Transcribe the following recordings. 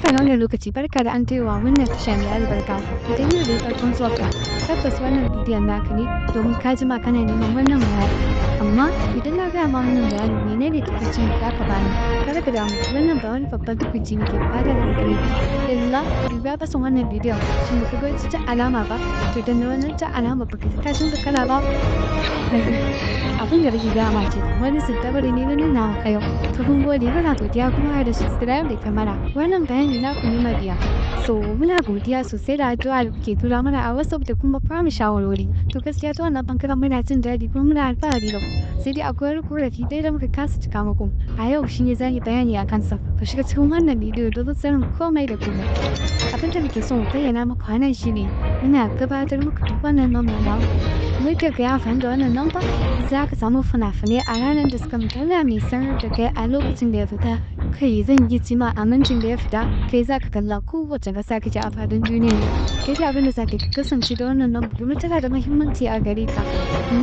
wannan lokaci barka da an taiwa wannan tasha mai albarka idan yau da farkon zuwa ka tabbas wannan bidiyon naka ne domin ka jima kana neman wannan bayani amma idan na gaya ma wannan bayani menene tabbacin da zaka bani kada ka damu wannan ba wani babban tukuci muke fata da gare ka illa duba basan wannan bidiyon shin baka ga ta alama ba to dan wannan ta alama baka ta canza kala ba abin da rage dama ce wani sintabari ne na nuna maka yau to kun gode muna godiya kuma da subscribe da kamera wannan bayani na ku ne mabiya so muna godiya sosai da addu'a da kuke tura mana a WhatsApp da kuma famu shawarwari to gaskiya ta wannan bangaren muna jin daɗi kuma muna alfahari da ku sai dai akwai wani korafi dai da muka kasa cika muku a yau shi ne zan yi bayani a kansa ku shiga cikin wannan bidiyo don sanin komai da komai abin da muke son bayyana muku a nan shine ina gabatar muku da wannan number na muke ga ya amfani da wannan number za ka samu fina-finai a ranar da suka mutala mai sanar da kai a lokacin da ya fita kai zan yi cima a mintin da ya fita kai za ka kalla kowace ƙasa kake a fadin duniya kai da abin da za ka kasance da wannan number domin tana da muhimmanci a gare ka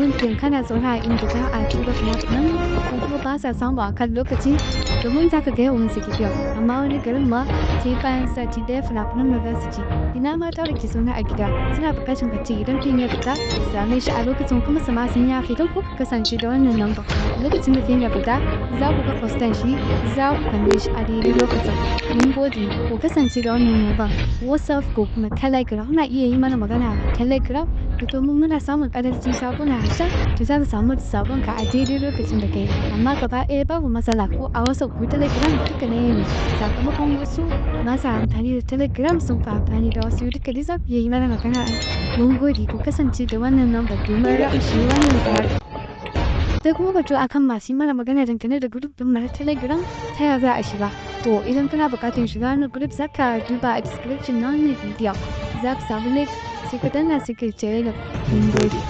mintin kana zaune a inda za a tura fina-finan ko kuma ba sa samu a kan lokaci domin za ka ga yawan su kyau amma wani garin ma sai bayan sati ɗaya fina-finan da za su ci ina mata da ke zaune a gida suna buƙatar ka ce idan fim ya fita same shi a lokacin kuma su ma sun yafe don ku kasance da wannan number lokacin da fim ya fita za ku ga postan shi za ku kalle shi a daidai lokacin mun gode ku kasance da wannan number WhatsApp ko kuma Telegram muna iya yi mana magana a Telegram domin muna samun ƙarancin sakuna a can to za ka samu sabon ka a daidai lokacin da kai amma gaba ɗaya babu matsala ko a WhatsApp ko Telegram duka ne ne sakamakon wasu masu amfani da Telegram sun fi amfani da wasu duka dai za ku iya yi mana magana mun gode ku kasance da wannan number domin ra'ashi wannan tsari sai kuma batu akan masu yi mana magana dangane da group din mara Telegram ta yaya za a shiga to idan kana buƙatar shiga wannan group za ka duba a description na wannan bidiyo za ka samu link sai ka danna sai ka cire da mun gode